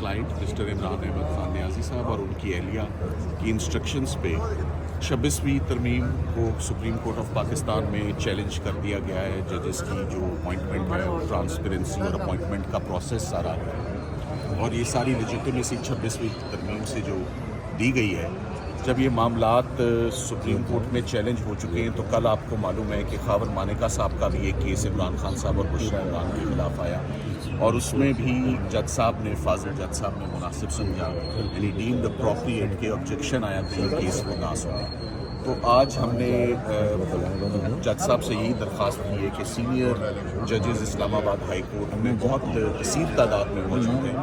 Client mister Imran Ahmad Khan Niazi साहब और उनकी अहलिया की इंस्ट्रक्शंस पे 26वीं तरमीम को सुप्रीम कोर्ट ऑफ पाकिस्तान में चैलेंज कर दिया गया है। जजेस की जो अपॉइंटमेंट है, ट्रांसपेरेंसी और अपॉइंटमेंट का प्रोसेस सारा है और ये सारी लेजिटिमेसी 26वीं तरमीम से जो दी गई है। जब ये मामलात सुप्रीम कोर्ट में चैलेंज हो चुके हैं तो कल आपको मालूम है कि खावर मानेका साहब का भी एक केस इमरान खान साहब और बुशरा इमरान के खिलाफ आया और उसमें भी जज साहब ने फाजिल जज साहब ने मुनासिब समझा, यानी डीम्ड अप्रोप्रिएट के ऑब्जेक्शन आया तो ये केस वो ना सुने। तो आज हमने जज साहब से यही दरख्वास्त की है कि सीनियर जजेस इस्लामाबाद हाई कोर्ट में बहुत कसीर तादाद में मौजूद हैं,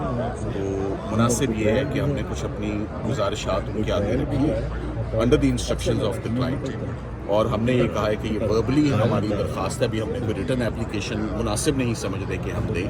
तो मुनासिब ये है कि हमने कुछ अपनी गुजारिशात उनके आगे रखी है under the instructions of the client. और हमने ये कहा है कि ये वर्बली हमारी दरख्वास्त है, अभी हमने कोई रिटर्न एप्लीकेशन मुनासिब नहीं समझते कि हम दें,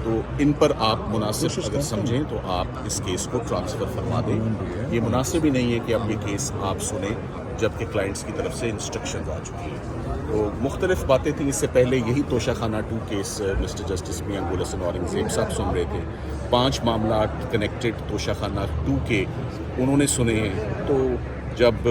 तो इन पर आप मुनासिब अगर समझें तो आप इस केस को ट्रांसफ़र फरमा दें। ये मुनासिब ही नहीं है कि अब ये केस आप सुने जबकि क्लाइंट्स की तरफ से इंस्ट्रक्शन आ चुकी हैं। तो मुख्तलिफ बातें थी। इससे पहले यही तोशाखाना 2 केस मिस्टर जस्टिस मियां गुल हसन औरंगज़ेब साहब सुन रहे थे। 5 मामला कनेक्टेड तोशाखाना 2 के उन्होंने सुने हैं। तो जब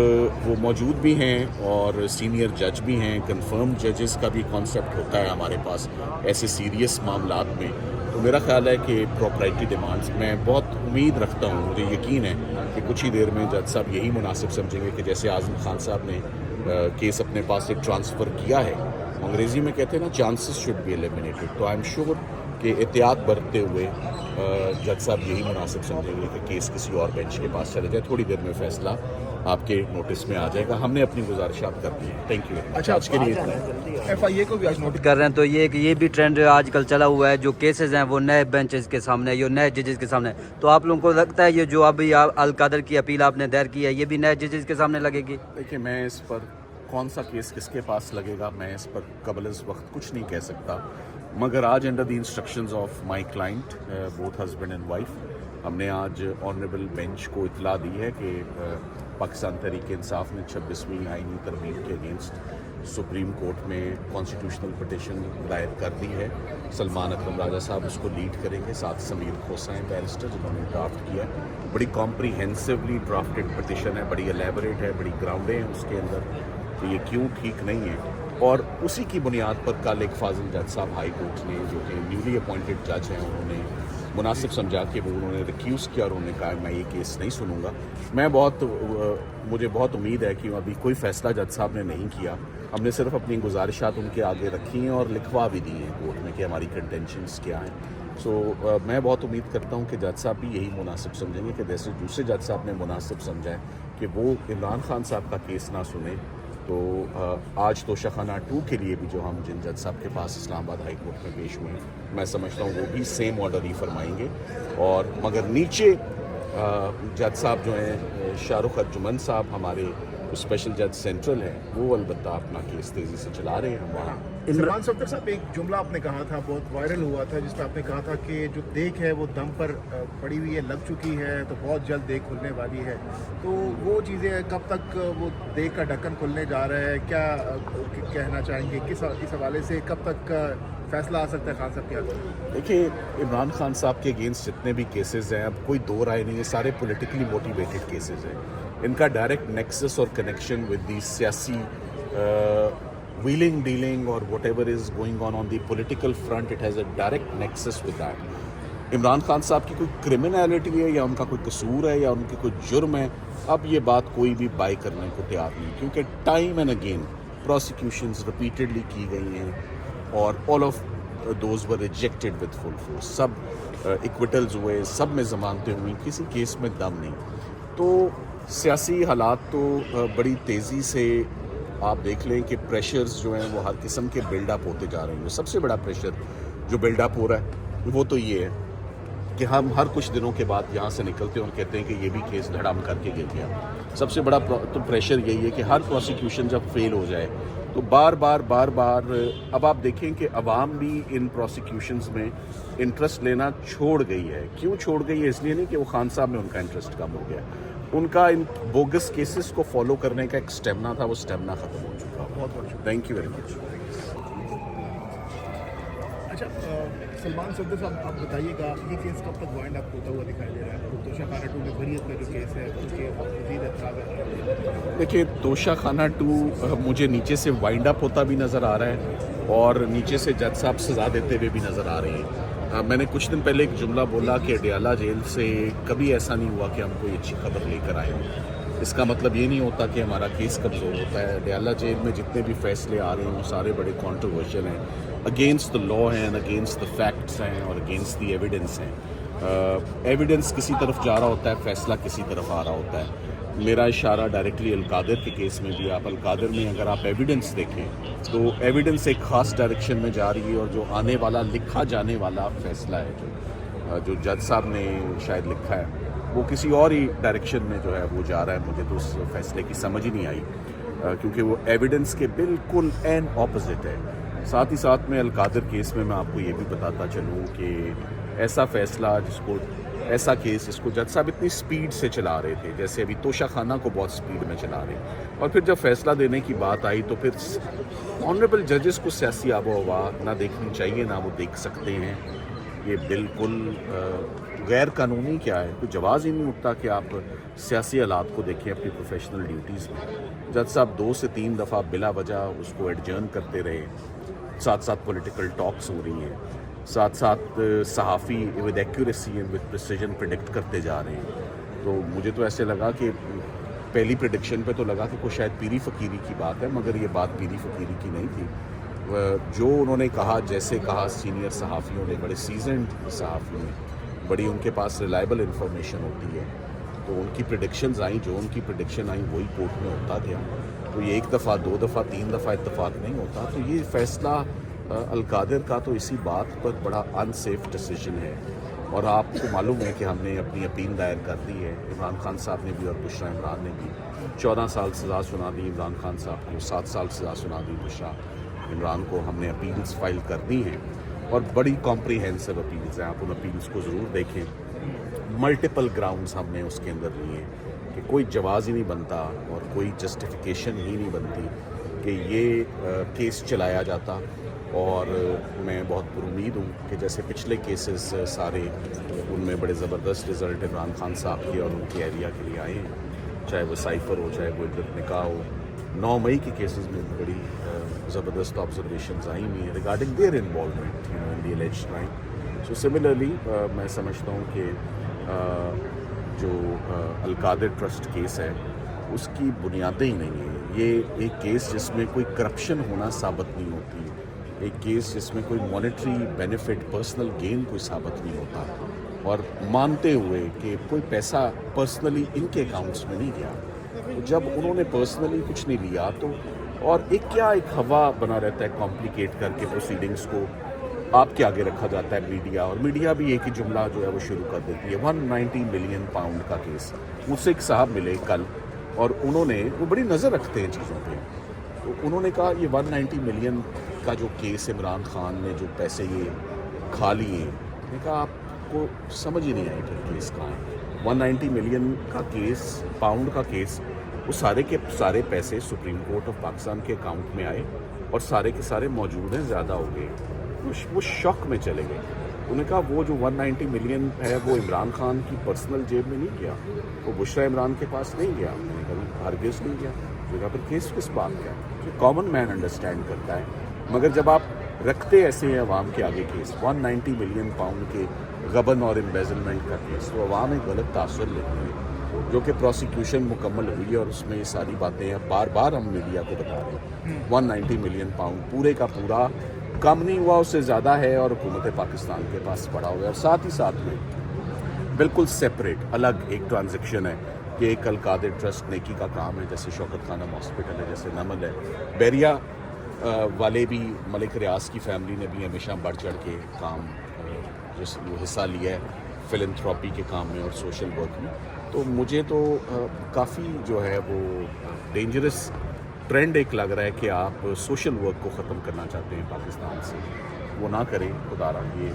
वो मौजूद भी हैं और सीनियर जज भी हैं, कंफर्म जजेस का भी कॉन्सेप्ट होता है हमारे पास ऐसे सीरियस मामलात में, तो मेरा ख्याल है कि प्रॉपर्टी डिमांड्स मैं बहुत उम्मीद रखता हूँ, मुझे यकीन है कि कुछ ही देर में जज साहब यही मुनासिब समझेंगे कि जैसे आज़म खान साहब ने केस अपने पास से ट्रांसफ़र किया है, अंग्रेज़ी में कहते हैं ना चांसेस शुड बी एलिमिनेटेड, तो आई एम श्योर कि एहतियात बरतते हुए जज साहब यही मुनासिब समझेंगे कि केस किसी और बेंच के पास चले जाए। थोड़ी देर में फ़ैसला आपके नोटिस में आ जाएगा। हमने अपनी गुजारिशात कर दी है। Thank you. अच्छा, आज के लिए FIA को भी आज नोटिस कर रहे हैं, तो ये भी ट्रेंड आजकल चला हुआ है, जो केसेस हैं वो नए बेंचेस के सामने, ये नए जजेस के सामने, तो आप लोगों को लगता है ये जो अभी अल कादर की अपील आपने दायर की है ये भी नए जजेस के सामने लगेगी? देखिए, मैं इस पर कौन सा केस किसके पास लगेगा मैं इस पर कबल इस वक्त कुछ नहीं कह सकता, मगर आज under the instructions of my client both husband and wife हमने आज ऑनरेबल बेंच को इतला दी है कि पाकिस्तान तहरीक इंसाफ ने 26वीं आईनी तरमीम के अगेंस्ट सुप्रीम कोर्ट में कॉन्स्टिट्यूशनल पटिशन दायर कर दी है। सलमान अकरम राजा साहब उसको लीड करेंगे, साथ समीर खोसा हैं बैरिस्टर जिन्होंने ड्राफ्ट किया है। बड़ी कॉम्प्रीहेंसिवली ड्राफ्टेड पटिशन है, बड़ी एलेबरेट है, बड़ी ग्राउंडें हैं उसके अंदर, तो ये क्यों ठीक नहीं है। और उसी की बुनियाद पर कल एक फाजिल जज साहब हाई कोर्ट ने, जो कि न्यूली अपॉइंटेड जज हैं, उन्होंने मुनासिब समझा कि वो उन्होंने रिक्यूज़ किया और उन्होंने कहा मैं ये केस नहीं सुनूंगा। मुझे बहुत उम्मीद है कि अभी कोई फ़ैसला जज साहब ने नहीं किया, हमने सिर्फ अपनी गुजारिशात उनके आगे रखी हैं और लिखवा भी दी हैं कोर्ट में कि हमारी कंटेंशंस क्या हैं। सो मैं बहुत उम्मीद करता हूँ कि जज साहब भी यही मुनासिब समझेंगे कि जैसे दूसरे जज साहब ने मुनासिब समझा है कि वो इमरान खान साहब का केस ना सुने, तो आज तोशाखाना 2 के लिए भी जो हम जिन जज साहब के पास इस्लामाबाद हाई कोर्ट में पेश हुए हैं, मैं समझता हूँ वो भी सेम ऑर्डर ही फरमाएंगे। और मगर नीचे जज साहब जो हैं शाहरुख अर्जुमन साहब हमारे स्पेशल जज सेंट्रल हैं, वो अलबत्ता अपना केस तेज़ी से चला रहे हैं। वहाँ सलमान सफ्दर साहब, एक जुमला आपने कहा था, बहुत वायरल हुआ था, जिसमें आपने कहा था कि जो देख है वो दम पर पड़ी हुई है, लग चुकी है, तो बहुत जल्द देख खुलने वाली है। तो वो चीज़ें कब तक वो देख का ढक्कन खुलने जा रहा है, क्या कहना चाहेंगे, इस हवाले से कब तक फैसला आ सकता है खान साहब के आगे? देखिए, इमरान खान साहब के अगेंस्ट जितने भी केसेस हैं, अब कोई दो राय नहीं है, सारे पॉलिटिकली मोटिवेटेड केसेस हैं। इनका डायरेक्ट नेक्सस और कनेक्शन विद दी सियासी wheeling dealing or whatever is going on the political front, it has a direct nexus with that। Imran Khan साहब की कोई क्रिमिनलिटी है या उनका कोई कसूर है या उनकी कोई जुर्म है, अब ये बात कोई भी बाई करने को तैयार नहीं, क्योंकि time and again prosecutions repeatedly की गई हैं और all of those were rejected with full force. सब इक्विटल्स हुए, सब में जमानतें हुई, किसी केस में दम नहीं। तो सियासी हालात तो बड़ी तेज़ी से आप देख लें कि प्रेशर्स जो हैं वो हर किस्म के बिल्डअप होते जा रहे हैं। सबसे बड़ा प्रेशर जो बिल्डअप हो रहा है वो तो ये है कि हम हर कुछ दिनों के बाद यहाँ से निकलते हैं और कहते हैं कि ये भी केस धड़ाम करके गिर गया। सबसे बड़ा तो प्रेशर यही है कि हर प्रोसिक्यूशन जब फेल हो जाए तो बार बार अब आप देखें कि अवाम भी इन प्रोसिक्यूशंस में इंटरेस्ट लेना छोड़ गई है। क्यों छोड़ गई है? इसलिए नहीं कि वो खान साहब में उनका इंटरेस्ट कम हो गया, उनका इन बोगस केसेस को फॉलो करने का एक स्टेमिना था, वो स्टेमिना ख़त्म हो चुका। बहुत बहुत थैंक यू वेरी मच। अच्छा, सलमान सफदर साहब, आप बताइएगा ये केस कब तक वाइंड अप होता हुआ दिखाई दे रहा है? तोशा खाना 2 में बरीयत का जो केस है उसके मज़ीद एतराज़। देखिए, तोशा खाना 2 मुझे नीचे से वाइंड अप होता भी नज़र आ रहा है और नीचे से जज साहब सज़ा देते हुए भी नज़र आ रहे हैं। मैंने कुछ दिन पहले एक जुमला बोला कि अडयाला जेल से कभी ऐसा नहीं हुआ कि हम कोई अच्छी खबर लेकर आए हों। इसका मतलब ये नहीं होता कि हमारा केस कमज़ोर होता है। अडयाला जेल में जितने भी फैसले आ रहे हैं वो सारे बड़े कॉन्ट्रोवर्शियल हैं, अगेंस्ट द लॉ हैं, अगेंस्ट द फैक्ट्स हैं और अगेंस्ट द एविडेंस हैं। एविडेंस किसी तरफ जा रहा होता है, फैसला किसी तरफ आ रहा होता है। मेरा इशारा डायरेक्टली अलकादर के केस में भी, आप अलकादर में अगर आप एविडेंस देखें तो एविडेंस एक ख़ास डायरेक्शन में जा रही है और जो आने वाला लिखा जाने वाला फैसला है जो जज साहब ने शायद लिखा है वो किसी और ही डायरेक्शन में जो है वो जा रहा है। मुझे तो उस फैसले की समझ ही नहीं आई क्योंकि वो एविडेंस के बिल्कुल एन ऑपोजिट है। साथ ही साथ में अलकादर केस में मैं आपको ये भी बताता चलूँ कि ऐसा फैसला ऐसा केस जिसको जज साहब इतनी स्पीड से चला रहे थे, जैसे अभी तोशा खाना को बहुत स्पीड में चला रहे, और फिर जब फैसला देने की बात आई तो फिर ऑनरेबल जजेस को सियासी आबो हवा ना देखनी चाहिए ना वो देख सकते हैं। ये बिल्कुल गैर कानूनी क्या है, कोई जवाज़ ही नहीं उठता कि आप सियासी हालात को देखें अपनी प्रोफेशनल ड्यूटीज़ में। जज साहब 2 से 3 दफ़ा बिला वजह उसको एडजर्न करते रहे, साथ साथ पॉलिटिकल टॉक्स हो रही हैं, साथ साथ सहाफ़ी with accuracy and with precision predict करते जा रहे हैं। तो मुझे तो ऐसे लगा कि पहली प्रिडिक्शन पे तो लगा कि कोई शायद पीरी फ़कीरी की बात है, मगर ये बात पीरी फ़कीरी की नहीं थी। जो उन्होंने कहा, जैसे कहा सीनियर सहाफ़ियों ने, बड़े सीजनड सहाफ़ी ने, बड़ी उनके पास रिलायबल इन्फॉर्मेशन होती है, तो उनकी प्रिडिक्शंस आई, जो उनकी प्रिडिक्शन आई वही कोर्ट में होता गया। तो ये 1 दफ़ा 2 दफ़ा 3 दफ़ा इत्तफाक नहीं होता। तो ये फ़ैसला अलकादर का तो इसी बात पर बड़ा अनसेफ डिसीजन है। और आपको मालूम है कि हमने अपनी अपील दायर कर दी है, इमरान खान साहब ने भी और बुशरा इमरान ने भी। 14 साल सज़ा सुना दी इमरान खान साहब को, 7 साल सज़ा सुना दी बुशरा इमरान को। हमने अपील्स फाइल कर दी हैं और बड़ी कॉम्प्रीहेंसिव अपील्स हैं, आप उन अपील्स को ज़रूर देखें। मल्टीपल ग्राउंड्स हमने उसके अंदर लिए हैं कि कोई जवाज़ ही नहीं बनता और कोई जस्टिफिकेशन ही नहीं बनती कि ये केस चलाया जाता। और मैं बहुत पुरुमीद हूँ कि जैसे पिछले केसेस सारे उनमें बड़े ज़बरदस्त रिज़ल्ट इमरान खान साहब के और उनके एरिया के लिए आए हैं, चाहे वो साइफ़र हो, चाहे वो इद्दत निकाह हो। 9 मई के केसेस में भी बड़ी ज़बरदस्त ऑब्जर्वेशंस आई हुई हैं regarding their involvement in the एलिज्ड crime. So similarly मैं समझता हूँ कि जो अलकादर ट्रस्ट केस है उसकी बुनियादें ही नहीं है। ये एक केस जिसमें कोई करप्शन होना साबित नहीं होती, एक केस जिसमें कोई मॉनेटरी बेनिफिट, पर्सनल गेन कोई साबित नहीं होता, और मानते हुए कि कोई पैसा पर्सनली इनके अकाउंट्स में नहीं गया। तो जब उन्होंने पर्सनली कुछ नहीं लिया तो और एक हवा बना रहता है कॉम्प्लिकेट करके प्रोसीडिंग्स को आपके आगे रखा जाता है मीडिया, और मीडिया भी एक ही जुमला जो है वो शुरू कर देती है। 190 मिलियन पाउंड का केस, मुझसे एक साहब मिले कल और उन्होंने, वो बड़ी नज़र रखते हैं चीज़ों पे, तो उन्होंने कहा ये 190 मिलियन का जो केस इमरान खान ने जो पैसे ये खा लिए, मैंने कहा आपको समझ ही नहीं आई फिर केस कहाँ है। 190 मिलियन का केस, पाउंड का केस, वो सारे के सारे पैसे सुप्रीम कोर्ट ऑफ पाकिस्तान के अकाउंट में आए और सारे के सारे मौजूद हैं, ज़्यादा हो गए। वो शॉक में चले गए। उन्होंने कहा वो जो 190 मिलियन है वो इमरान खान की पर्सनल जेब में नहीं गया, वो बुशरा इमरान के पास नहीं गया। मैंने कहा हरगिज़ नहीं गया। तो फिर केस किस बात का है? जो कॉमन मैन अंडरस्टैंड करता है, मगर जब आप रखते ऐसे हैं अवाम के आगे केस 190 मिलियन पाउंड के गबन और एम्बेजलमेंट का केस, तो अवाम एक गलत तासुर लेती है, जो कि प्रोसिक्यूशन मुकम्मल हुई है और उसमें ये सारी बातें हैं, बार बार हम मीडिया को बता रहे हैं। 190 मिलियन पाउंड पूरे का पूरा कम नहीं हुआ, उससे ज़्यादा है और हुकूमत पाकिस्तान के पास पड़ा हुआ है। और साथ ही साथ में बिल्कुल सेपरेट अलग एक ट्रांजेक्शन है कि एक अलकादर ट्रस्ट नेकी का काम है, जैसे शौकत खानम हॉस्पिटल है, जैसे नमल है, बैरिया वाले भी, मलिक रियाज की फैमिली ने भी हमेशा बढ़ चढ़ के काम वो हिस्सा लिया है फिलैंथ्रोपी के काम में और सोशल वर्क में। तो मुझे तो काफ़ी जो है वो डेंजरस ट्रेंड एक लग रहा है कि आप सोशल वर्क को ख़त्म करना चाहते हैं पाकिस्तान से, वो ना करें खुदा रहा। ये